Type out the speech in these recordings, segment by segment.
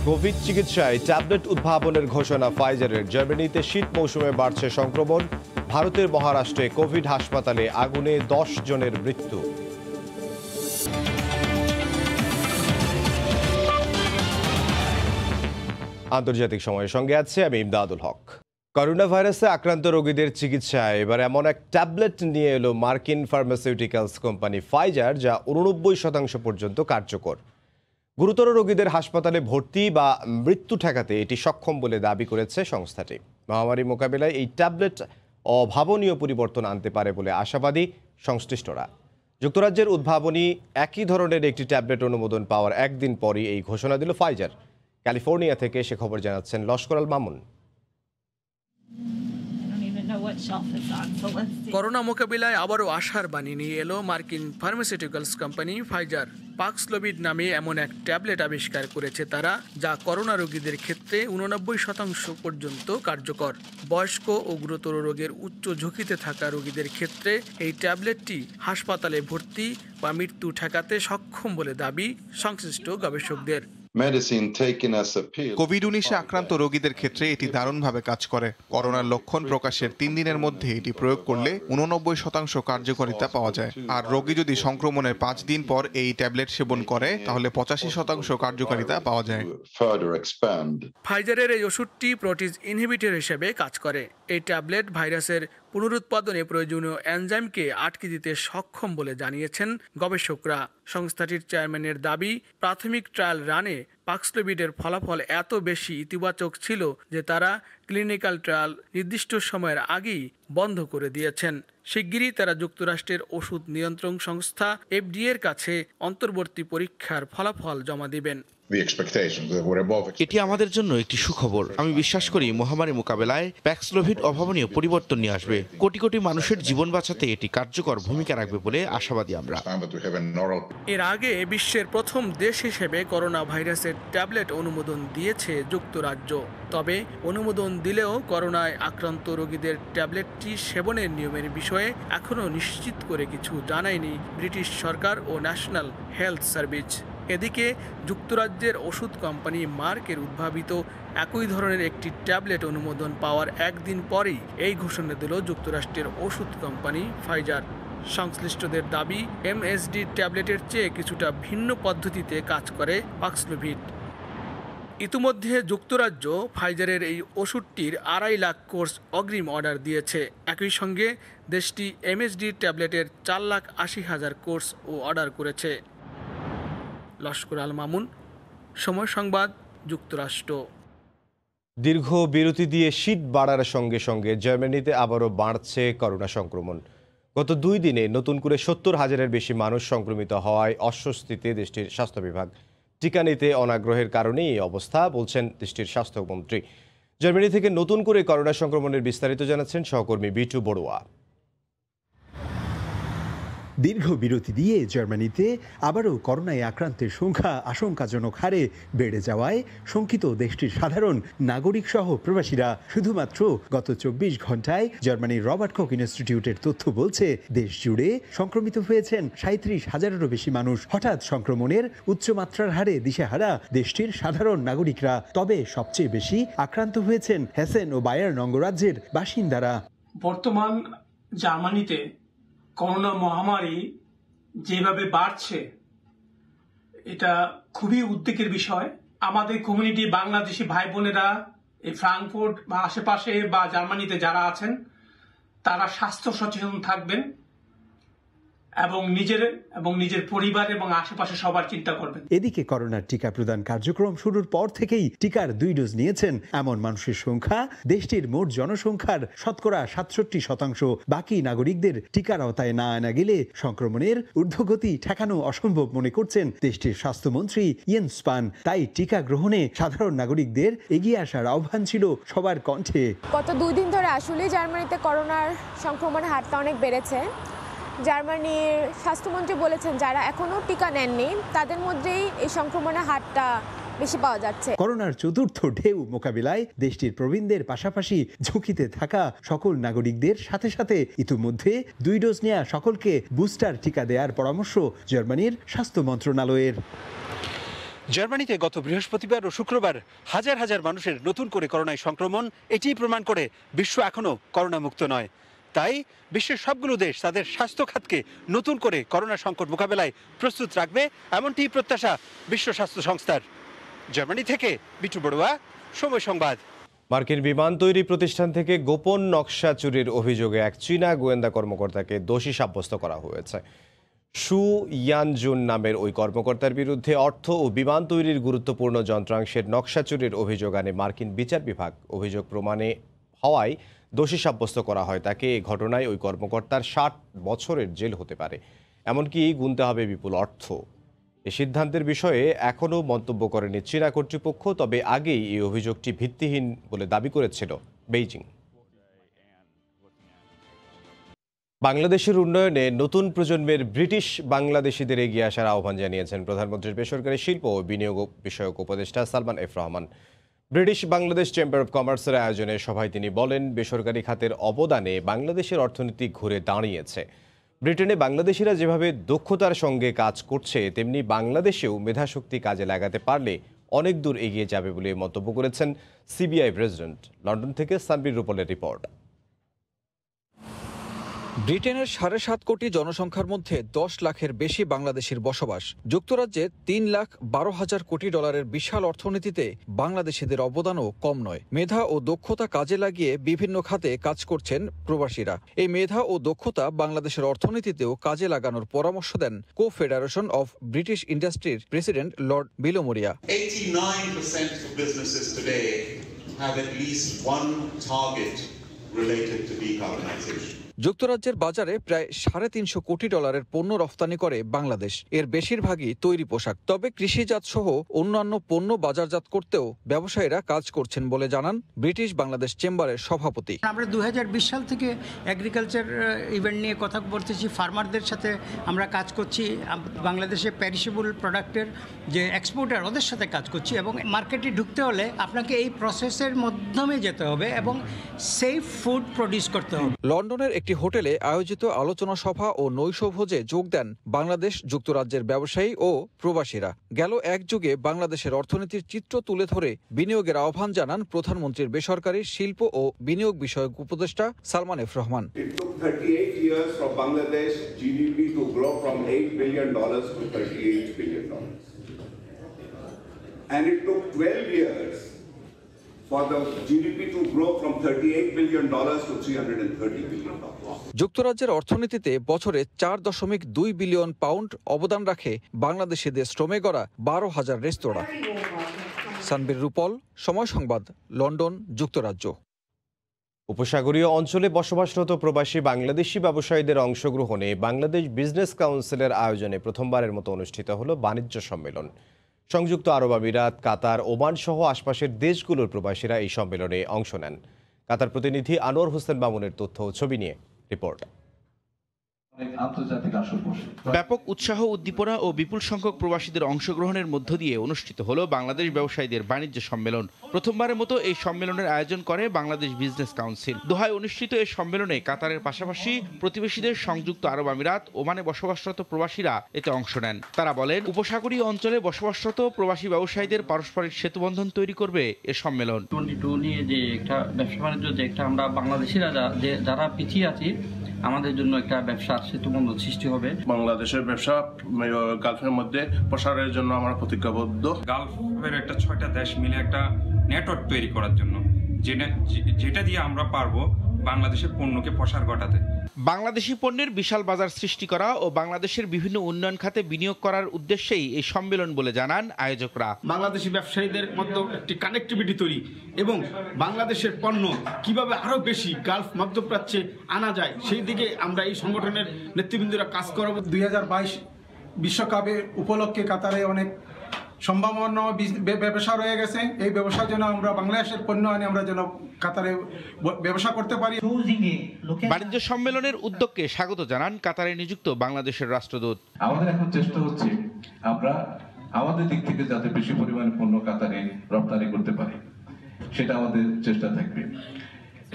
Covid চিকিৎসায় tablet উদ্ভাবনের ঘোষণা ফাইজারের। জার্মানিতে শীত মৌসুমে বাড়ছে সংক্রমণ। ভারতের মহারাষ্ট্রে কোভিড হাসপাতালে আগুনে 10 জনের মৃত্যু। আন্তর্জাতিক সময়ের সঙ্গে আছে আমি ইমদাদুল হক। করোনা ভাইরাসে আক্রান্ত রোগীদের চিকিৎসায় এবার এমন এক ট্যাবলেট নিয়ে এলো মার্কিন ফার্মাসিউটিক্যালস কোম্পানি ফাইজার, যা 89% পর্যন্ত কার্যকর। গুরুতর রোগীদের হাসপাতালে ভর্তি বা মৃত্যু ঠেকাতে এটি সক্ষম বলে দাবি করেছে সংস্থাটি। মহামারী মোকাবিলায় এই ট্যাবলেট অভাবনীয় পরিবর্তন আনতে পারে বলে আশাবাদী সংশ্লিষ্টরা। যুক্তরাজ্যের উদ্ভাবনী একই ধরনের একটি ট্যাবলেট অনুমোদন পাওয়ার একদিন পরই এই ঘোষণা দিল ফাইজার। ক্যালিফোর্নিয়া থেকে সে খবর জানাচ্ছেন লস্কর আল মামুন। করোনা মোকাবিলায় আবারও আশার বাণী নিয়ে এলো মার্কিন ফার্মাসিউটিক্যালস কোম্পানি ফাইজার। পাক্সলোভিড নামে এমন এক ট্যাবলেট আবিষ্কার করেছে তারা, যা করোনা রোগীদের ক্ষেত্রে 89% পর্যন্ত কার্যকর। বয়স্ক ও গুরুতর রোগের উচ্চ ঝুঁকিতে থাকা রোগীদের ক্ষেত্রে এই ট্যাবলেটটি হাসপাতালে ভর্তি বা মৃত্যু ঠেকাতে সক্ষম বলে দাবি সংশ্লিষ্ট গবেষকদের। কোভিড-19 আক্রান্ত রোগীদের ক্ষেত্রে এটি দারুণভাবে কাজ করে। করোনার লক্ষণ প্রকাশের 3 দিনের মধ্যে এটি প্রয়োগ করলে 89% কার্যকারিতা পাওয়া যায়। আর রোগী যদি সংক্রমণের 5 দিন পর এই ট্যাবলেট সেবন করে তাহলে 85% কার্যকারিতা পাওয়া যায়। ফাইজারের এই ওষুধটি প্রোটিজ ইনহিবিটর হিসেবে কাজ করে। এই ট্যাবলেট ভাইরাসের পুনরুৎপাদনে প্রয়োজনীয় এনজাইমকে আটকে দিতে সক্ষম বলে জানিয়েছেন গবেষকরা। সংস্থাটির চেয়ারম্যানের দাবি, প্রাথমিক ট্রায়াল রানে পাক্সলোভিডের ফলাফল এত বেশি ইতিবাচক ছিল যে তারা ক্লিনিক্যাল ট্রায়াল নির্দিষ্ট সময়ের আগেই বন্ধ করে দিয়েছেন। শিগগিরই তারা যুক্তরাষ্ট্রের ওষুধ নিয়ন্ত্রণ সংস্থা FDA-র কাছে অন্তর্বর্তী পরীক্ষার ফলাফল জমা দিবেন। এটি আমাদের জন্য একটি সুখবর। আমি বিশ্বাস করি মহামারী মোকাবেলায় প্যাক্সলোভিড অভাবনীয় পরিবর্তন নিয়ে আসবে। কোটি কোটি মানুষের জীবন বাঁচাতে এটি কার্যকর ভূমিকা রাখবে বলে আশাবাদী আমরা। এর আগে বিশ্বের প্রথম দেশ হিসেবে করোনা ভাইরাসের ট্যাবলেট অনুমোদন দিয়েছে যুক্তরাজ্য। তবে অনুমোদন দিলেও করোনায় আক্রান্ত রোগীদের ট্যাবলেটটি সেবনের নিয়মের বিষয়ে এখনও নিশ্চিত করে কিছু জানায়নি ব্রিটিশ সরকার ও ন্যাশনাল হেলথ সার্ভিস। এদিকে যুক্তরাজ্যের ওষুধ কোম্পানি মার্কের উদ্ভাবিত একই ধরনের একটি ট্যাবলেট অনুমোদন পাওয়ার একদিন পরেই এই ঘোষণা দিল যুক্তরাষ্ট্রের ওষুধ কোম্পানি ফাইজার। সংশ্লিষ্টদের দাবি, MSD ট্যাবলেটের চেয়ে কিছুটা ভিন্ন পদ্ধতিতে কাজ করে পাক্সলোভিড। ইতিমধ্যে যুক্তরাজ্য ফাইজারের এই ওষুধটির 2.5 লাখ কোর্স অগ্রিম অর্ডার দিয়েছে। একই সঙ্গে দেশটি MSD ট্যাবলেটের 4,80,000 কোর্সও অর্ডার করেছে। লস্কর আল মামুন, সময় সংবাদ, যুক্তরাষ্ট্র। দীর্ঘ বিরতি দিয়ে শীত বাড়ার সঙ্গে সঙ্গে জার্মানিতে আবারও বাড়ছে করোনা সংক্রমণ। গত 2 দিনে নতুন করে 70,000-এর বেশি মানুষ সংক্রমিত হওয়ায় অস্বস্তিতে দেশটির স্বাস্থ্য বিভাগ। টিকা নিতে অনাগ্রহের কারণেই এই অবস্থা, বলছেন দেশটির স্বাস্থ্যমন্ত্রী। জার্মানি থেকে নতুন করে করোনা সংক্রমণের বিস্তারিত জানাচ্ছেন সহকর্মী বিটু বড়ুয়া। দীর্ঘ বিরতি দিয়ে জার্মানিতে আবারও করোনায় আক্রান্তের সংখ্যা আশঙ্কাজনক হারে বেড়ে যাওয়ায় শঙ্কিত দেশটির সাধারণ নাগরিক সহ প্রবাসীরা। শুধুমাত্র গত 24 ঘন্টায় জার্মানির রবার্ট কখ ইনস্টিটিউটের তথ্য বলছে, দেশ জুড়ে সংক্রমিত হয়েছেন 37,000-এরও বেশি মানুষ। হঠাৎ সংক্রমণের উচ্চমাত্রার হারে দিশেহারা দেশটির সাধারণ নাগরিকরা। তবে সবচেয়ে বেশি আক্রান্ত হয়েছেন হেসেন ও বায়ার্ন অঙ্গরাজ্যের বাসিন্দারা। বর্তমান জার্মানিতে করোনা মহামারী যেভাবে বাড়ছে, এটা খুবই উদ্বেগের বিষয়। আমাদের কমিউনিটি বাংলাদেশি ভাই বোনেরা এই ফ্রাঙ্কফুর্ট বা আশেপাশে বা জার্মানিতে যারা আছেন, তারা স্বাস্থ্য সচেতন থাকবেন এবং নিজের পরিবার এবং আশেপাশে সবার চিন্তা করবেন। এদিকে করোনার টিকা প্রদান কার্যক্রম শুরুর পর থেকেই টিকার 2 ডোজ নিয়েছেন এমন মানুষের সংখ্যা দেশটির মোট জনসংখ্যার শতকরা 67%। বাকি নাগরিকদের টিকার আওতায় না আনা গেলে সংক্রমণের ঊর্ধ্বগতি ঠেকানো অসম্ভব মনে করছেন দেশটির স্বাস্থ্যমন্ত্রী ইয়েন্স স্পান। তাই টিকা গ্রহণে সাধারণ নাগরিকদের এগিয়ে আসার আহ্বান ছিল সবার কণ্ঠে। গত 2 দিন ধরে আসলে জার্মানিতে করোনার সংক্রমণের হারটা অনেক বেড়েছে। জার্মানির স্বাস্থ্যমন্ত্রী বলেছেন, যারা এখনো টিকা নেননি তাদের মধ্যেই এই সংক্রমণের হারটা বেশি পাওয়া যাচ্ছে। করোনার চতুর্থ ঢেউ মোকাবিলায় দেশটির প্রবীণদের পাশাপাশি ঝুঁকিতে থাকা সকল নাগরিকদের সাথে সাথে ইতিমধ্যে 2 ডোজ নেওয়া সকলকে বুস্টার টিকা দেওয়ার পরামর্শ জার্মানির স্বাস্থ্য মন্ত্রণালয়ের। জার্মানিতে গত বৃহস্পতিবার ও শুক্রবার হাজার হাজার মানুষের নতুন করে করোনায় সংক্রমণ এটিই প্রমাণ করে বিশ্ব এখনও করোনা মুক্ত নয়। তাই বিশ্বের সবগুলো দেশ তাদের স্বাস্থ্য খাতকে নতুন করে করোনা সংকট মোকাবেলায় প্রস্তুত রাখবে, এমনটি প্রত্যাশা বিশ্ব স্বাস্থ্য সংস্থার। জার্মানি থেকে বিটু বড়ুয়া, সময় সংবাদ। মার্কিন বিমান তৈরি প্রতিষ্ঠান থেকে গোপন নকশা চুরির অভিযোগে এক চীনা গোয়েন্দা কর্মকর্তাকে দোষী সাব্যস্ত করা হয়েছে। শু ইয়ানজুন নামের ওই কর্মকর্তার বিরুদ্ধে অর্থ ও বিমান তৈরির গুরুত্বপূর্ণ যন্ত্রাংশের নকশা চুরির অভিযোগ আনে মার্কিন বিচার বিভাগ। অভিযোগ প্রমাণে হওয়ায় দোষী সাব্যস্ত করা হয় তাকে। এই ঘটনায় ওই কর্মকর্তার 60 বছরের জেল হতে পারে, এমনকি গুনতে হবে বিপুল অর্থ। এই সিদ্ধান্তের বিষয়ে এখনও মন্তব্য করেনি চীনা কর্তৃপক্ষ, তবে আগেই এই অভিযোগটি ভিত্তিহীন বলে দাবি করেছিল বেইজিং। বাংলাদেশের উন্নয়নে নতুন প্রজন্মের ব্রিটিশ বাংলাদেশিদের এগিয়ে আসার আহ্বান জানিয়েছেন প্রধানমন্ত্রীর বেসরকারি শিল্প ও বিনিয়োগ বিষয়ক উপদেষ্টা Salman F Rahman. British Bangladesh chamber of কমার্সের আয়োজনে সভায় তিনি বলেন, বেসরকারি খাতের অবদানে বাংলাদেশের অর্থনীতি ঘুরে দাঁড়িয়েছে। ব্রিটেনে বাংলাদেশিরা যেভাবে দক্ষতার সঙ্গে কাজ করছে, তেমনি বাংলাদেশেও মেধাশক্তি কাজে লাগাতে পারলে অনেক দূর এগিয়ে যাবে বলে মন্তব্য করেছেন সিবিআই প্রেসিডেন্ট। লন্ডন থেকে সানবীর রূপলের রিপোর্ট। ব্রিটেনের 7.5 কোটি জনসংখ্যার মধ্যে 10 লাখের বেশি বাংলাদেশির বসবাস। যুক্তরাজ্যে 3,12,000 কোটি ডলারের বিশাল অর্থনীতিতে বাংলাদেশিদের অবদানও কম নয়। মেধা ও দক্ষতা কাজে লাগিয়ে বিভিন্ন খাতে কাজ করছেন প্রবাসীরা। এই মেধা ও দক্ষতা বাংলাদেশের অর্থনীতিতেও কাজে লাগানোর পরামর্শ দেন কো-ফেডারেশন অফ ব্রিটিশ ইন্ডাস্ট্রির president Lord বিলোমোরিয়া। 89% of businesses today have at least one target related to decarbonization. যুক্তরাজ্যের বাজারে প্রায় 350 কোটি ডলারের পণ্য রফতানি করে বাংলাদেশ। এর বেশিরভাগই তৈরি পোশাক। তবে কৃষিজাত সহ অন্যান্য পণ্য বাজারজাত করতেও ব্যবসায়ীরা কাজ করছেন বলে জানান ব্রিটিশ বাংলাদেশ চেম্বারের সভাপতি। আমরা 2020 সাল থেকে এগ্রিকালচার ইভেন্ট নিয়ে কথা বলতেছি, ফার্মারদের সাথে আমরা কাজ করছি। বাংলাদেশে প্যারিশেবল প্রোডাক্টের যে এক্সপোর্টার, ওদের সাথে কাজ করছি। এবং মার্কেটে ঢুকতে হলে আপনাকে এই প্রসেসের মাধ্যমে যেতে হবে এবং সেফ ফুড প্রডিউস করতে হবে। লন্ডনের একটি হোটেলে আয়োজিত আলোচনা সভা ও নৈশভোজে যোগ দেন বাংলাদেশ যুক্তরাজ্যের ব্যবসায়ী ও প্রবাসীরা। গেল এক যুগে বাংলাদেশের অর্থনীতির চিত্র তুলে ধরে বিনিয়োগের আহ্বান জানান প্রধানমন্ত্রীর বেসরকারি শিল্প ও বিনিয়োগ বিষয়ক উপদেষ্টা Salman F Rahman. It took 38 years for Bangladesh GDP to grow from $8 billion to $38 billion. And it took 12 years for the GDP to grow from $38 billion to $330 billion. যুক্তরাজ্যের অর্থনীতিতে বছরে 4.2 বিলিয়ন পাউন্ড অবদান রাখে বাংলাদেশিদের শ্রমে গড়া 12,000 রেস্তোরাঁ। সানবীর রূপল, সময় সংবাদ, লন্ডন, যুক্তরাজ্য। উপসাগরীয় অঞ্চলে বসবাসরত প্রবাসী বাংলাদেশি ব্যবসায়ীদের অংশগ্রহণে বাংলাদেশ বিজনেস কাউন্সিলের আয়োজনে প্রথমবারের মতো অনুষ্ঠিত হলো বাণিজ্য সম্মেলন। সংযুক্ত আরব আমিরাত, কাতার, ওমান সহ আশপাশের দেশগুলোর প্রবাসীরা এই সম্মেলনে অংশ নেন। কাতার প্রতিনিধি আনোয়ার হোসেন মামুনের তথ্য ও ছবি নিয়ে রিপোর্ট। ব্যাপক উৎসাহ, উদ্দীপনা ও বিপুল সংখ্যক প্রবাসীদের অংশগ্রহণের মধ্য দিয়ে অনুষ্ঠিত হলো বাংলাদেশ ব্যবসায়ীদের বাণিজ্য সম্মেলন। প্রথমবারের মতো এই সম্মেলনের আয়োজন করে বাংলাদেশ বিজনেস কাউন্সিল। দোহায় অনুষ্ঠিত এই সম্মেলনে কাতারের পাশাপাশি প্রতিবেশীদের সংযুক্ত আরব আমিরাত, ওমানে বসবাসরত প্রবাসীরা এতে অংশ নেন। তারা বলেন, উপসাগরীয় অঞ্চলে বসবাসরত প্রবাসী ব্যবসায়ীদের পারস্পরিক সেতুবন্ধন তৈরি করবে এ সম্মেলন। 22 নিয়ে যে একটা ব্যবসা বাণিজ্য, যে একটা আমরা বাংলাদেশিরা যারা পিছিয়ে আছি, আমাদের জন্য একটা ব্যবসার সেতুবন্ধন সৃষ্টি হবে। বাংলাদেশের ব্যবসা গালফের মধ্যে প্রসারের জন্য আমরা প্রতিজ্ঞাবদ্ধ। গালফের একটা 6টা দেশ মিলে একটা নেটওয়ার্ক তৈরি করার জন্য, যেটা দিয়ে আমরা পারবো বাংলাদেশের পণ্যকে প্রসার ঘটাতে। বাংলাদেশি পণ্যের বিশাল বাজার সৃষ্টি করা ও বাংলাদেশের বিভিন্ন উন্নয়ন খাতে বিনিয়োগ করার উদ্দেশ্যেই এই সম্মেলন বলে জানান আয়োজকরা। বাংলাদেশি ব্যবসায়ীদের মধ্যে একটি কানেক্টিভিটি তৈরি এবং বাংলাদেশের পণ্য কিভাবে আরো বেশি গালফ মধ্যপ্রাচ্যে আনা যায়, সেই দিকে আমরা এই সংগঠনের নেতৃবৃন্দরা কাজ করব। 2022 বিশ্বকাপের উপলক্ষে কাতারে অনেক সম্ভাবনা ব্যবসা রয়ে গেছে। এই ব্যবসার জন্য আমরা বাংলাদেশের পণ্য আনি, আমরা যেন কাতারে ব্যবসা করতে পারি। বাণিজ্য সম্মেলনের উদ্যোগকে স্বাগত জানান কাতারে নিযুক্ত বাংলাদেশের রাষ্ট্রদূত। আমাদের এখন চেষ্টা হচ্ছে আমরা আমাদের দিক থেকে যাতে বেশি পরিমাণে পণ্য কাতারে রপ্তানি করতে পারি, সেটা আমাদের চেষ্টা থাকবে।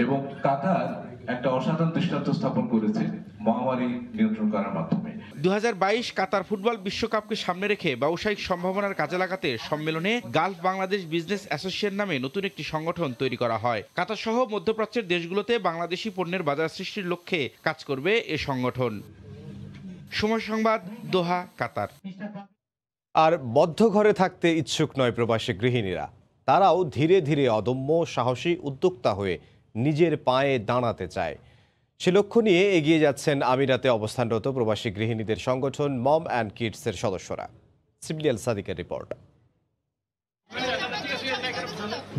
এবং কাতার একটা অসাধারণ দৃষ্টান্ত স্থাপন করেছে মহামারী নিয়ন্ত্রণ করার মাধ্যমে। 2022 কাতার ফুটবল বিশ্বকাপকে সামনে রেখে ব্যবসায়িক সম্ভাবনার কাজে লাগাতে সম্মেলনে গালফ বাংলাদেশ বিজনেস অ্যাসোসিয়েশন নামে নতুন একটি সংগঠন তৈরি করা হয়। কাতার সহ মধ্যপ্রাচ্যের দেশগুলোতে বাংলাদেশি পণ্যের বাজার সৃষ্টির লক্ষ্যে কাজ করবে এ সংগঠন। সময় সংবাদ, দোহা, কাতার। আর বদ্ধ ঘরে থাকতে ইচ্ছুক নয় প্রবাসী গৃহিণীরা। তারাও ধীরে ধীরে অদম্য সাহসী উদ্যোক্তা হয়ে নিজের পায়ে দাঁড়াতে চায়। সে লক্ষ্য নিয়ে এগিয়ে যাচ্ছেন আমিরাতে অবস্থানরত প্রবাসী গৃহিণীদের সংগঠন মম অ্যান্ড কিডসের সদস্যরা। সিবলিয়াল সাদিকের রিপোর্ট।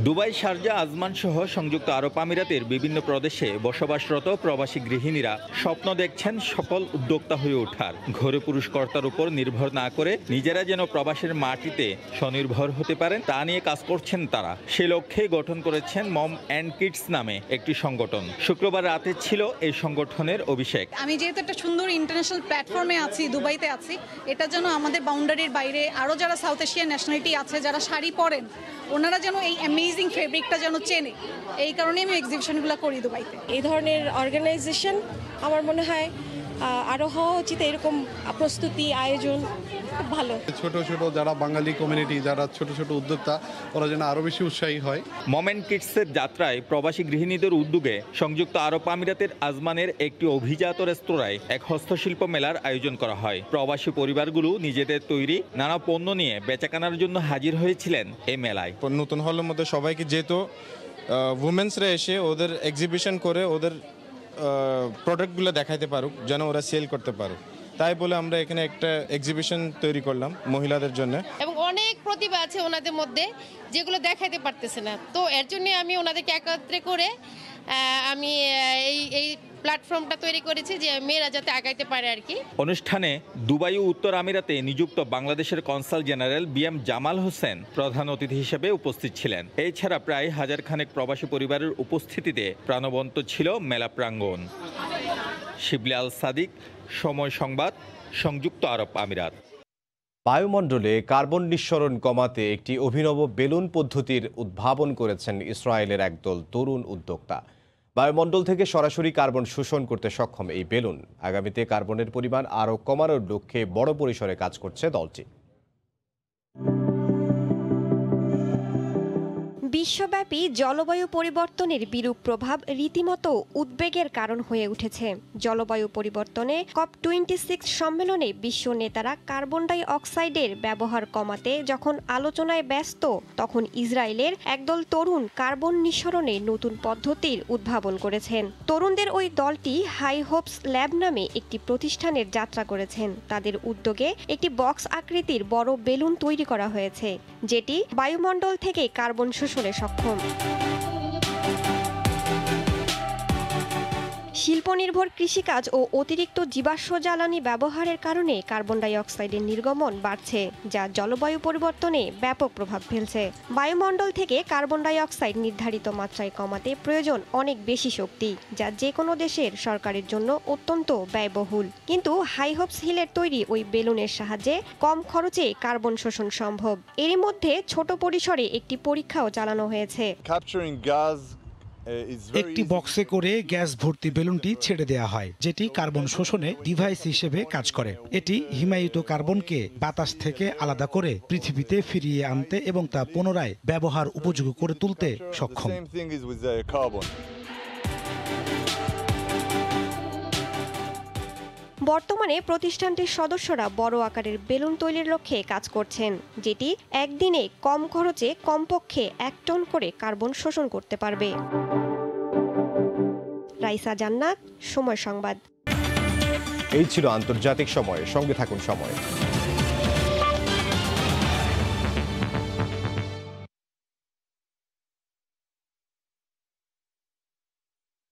দুবাই, শারজা, আজমান সহ সংযুক্ত আরব আমিরাতের বিভিন্ন প্রদেশে বসবাসরত প্রবাসী গৃহিণীরা স্বপ্ন দেখছেন সফল উদ্যোক্তা হয়ে ওঠার। ঘরে পুরুষ কর্তার উপর নির্ভর না করে নিজেরা যেন প্রবাসের মাটিতে স্বনির্ভর হতে পারেন তা নিয়ে কাজ করছেন তারা। সে লক্ষ্যে গঠন করেছেন মম অ্যান্ড কিডস নামে একটি সংগঠন। শুক্রবার রাতে ছিল এই সংগঠনের অভিষেক। আমি যেহেতু একটা সুন্দর ইন্টারন্যাশনাল প্ল্যাটফর্মে আছি, দুবাইতে আছি, এটা যেন আমাদের বাউন্ডারির বাইরে আরও যারা সাউথ এশিয়ান ন্যাশনালিটি আছে, যারা শাড়ি পরেন, ওনারা যেন এই অ্যামেজিং ফেব্রিকটা যেন চেনে। এই কারণে আমি এক্সিবিশনগুলো করি দুবাইতে। এই ধরনের অর্গানাইজেশন আমার মনে হয় আরও হওয়া উচিত। এরকম প্রস্তুতি আয়োজন খুব ভালো। ছোট ছোট যারা বাঙালি কমিউনিটি, যারা ছোট ছোট উদ্যোক্তা, ওরা যেন আরও বেশি উৎসাহী হয়। মম অ্যান্ড কিডসের যাত্রায় প্রবাসী গৃহিণীদের উদ্যোগে সংযুক্ত আরব আমিরাতের আজমানের একটি অভিজাত রেস্তোরাঁয় এক হস্তশিল্প মেলার আয়োজন করা হয়। প্রবাসী পরিবারগুলো নিজেদের তৈরি নানা পণ্য নিয়ে বেচাকেনার জন্য হাজির হয়েছিলেন এই মেলায়। নতুন হলের মধ্যে সবাইকে যেহেতু উমেন্সরা এসে ওদের এক্সিবিশন করে ওদের প্রোডাক্টগুলো দেখাইতে পারুক, যেন ওরা সেল করতে পারুক, তাই বলে আমরা এখানে একটা এক্সিবিশন তৈরি করলাম মহিলাদের জন্য। এবং অনেক প্রতিভা আছে ওনাদের মধ্যে যেগুলো দেখাইতে পারতেছে না, তো এর জন্য আমি ওনাদেরকে একত্রে করে আমি এই প্ল্যাটফর্মটা তৈরি করেছি যে মেয়েরা যাতে আগাইতে পারে আর কি। অনুষ্ঠানে দুবাই ও উত্তর আমিরাতে নিযুক্ত বাংলাদেশের consul general BM Jamal Hossain প্রধান অতিথি হিসেবে উপস্থিত ছিলেন। এছাড়া প্রায় 1000 খানেক প্রবাসী পরিবারের উপস্থিতিতে প্রাণবন্ত ছিল মেলা প্রাঙ্গণ। শিবলিয়াল সাদিক, সময় সংবাদ, সংযুক্ত আরব আমিরাত। বায়ুমণ্ডলে কার্বন নিঃসরণ কমাতে একটি অভিনব বেলুন পদ্ধতির উদ্ভাবন করেছেন ইসরায়েলের একদল তরুণ উদ্যোক্তা। বায়ুমণ্ডল থেকে সরাসরি কার্বন শোষণ করতে সক্ষম এই বেলুন আগামীতে কার্বনের পরিমাণ আরও কমানোর লক্ষ্যে বড় পরিসরে কাজ করছে দলটি। বিশ্বব্যাপী জলবায়ু পরিবর্তনের বিরূপ প্রভাব রীতিমতো উদ্বেগের কারণ হয়ে উঠেছে। জলবায়ু পরিবর্তনে COP26 সম্মেলনে বিশ্ব নেতারা কার্বন ডাই অক্সাইডের ব্যবহার কমাতে যখন আলোচনায় ব্যস্ত, তখন ইসরায়েলের একদল তরুণ কার্বন নিঃসরণে নতুন পদ্ধতির উদ্ভাবন করেছেন। তরুণদের ওই দলটি হাই হোপস ল্যাব নামে একটি প্রতিষ্ঠানের যাত্রা করেছেন। তাদের উদ্যোগে একটি বক্স আকৃতির বড় বেলুন তৈরি করা হয়েছে, যেটি বায়ুমণ্ডল থেকে কার্বন শোষণে সক্ষম। শিল্পনির্ভর কৃষিকাজ ও অতিরিক্ত জীবাশ্ম জ্বালানি ব্যবহারের কারণে কার্বন ডাই অক্সাইডের নির্গমন বাড়ছে, যা জলবায়ু পরিবর্তনে ব্যাপক প্রভাব ফেলছে। বায়ুমণ্ডল থেকে কার্বন ডাই অক্সাইড নির্ধারিত মাত্রায় কমাতে প্রয়োজন অনেক বেশি শক্তি, যা যে কোনো দেশের সরকারের জন্য অত্যন্ত ব্যয়বহুল। কিন্তু হাই হোপস হিলের তৈরি ওই বেলুনের সাহায্যে কম খরচে কার্বন শোষণ সম্ভব। এরই মধ্যে ছোট পরিসরে একটি পরীক্ষাও চালানো হয়েছে। একটি বক্সে করে গ্যাস ভর্তি বেলুনটি ছেড়ে দেওয়া হয়, যেটি কার্বন শোষণে ডিভাইস হিসেবে কাজ করে। এটি হিমায়িত কার্বনকে বাতাস থেকে আলাদা করে পৃথিবীতে ফিরিয়ে আনতে এবং তা পুনরায় ব্যবহার উপযোগী করে তুলতে সক্ষম। বর্তমানে প্রতিষ্ঠানটির সদস্যরা বড় আকারের বেলুন তৈরির লক্ষ্যে কাজ করছেন, যেটি একদিনে কম খরচে কমপক্ষে 1 টন করে কার্বন শোষণ করতে পারবে। রাইসা জান্নাত, সময় সংবাদ। এই ছিল আন্তর্জাতিক সময়। সঙ্গে থাকুন সময়।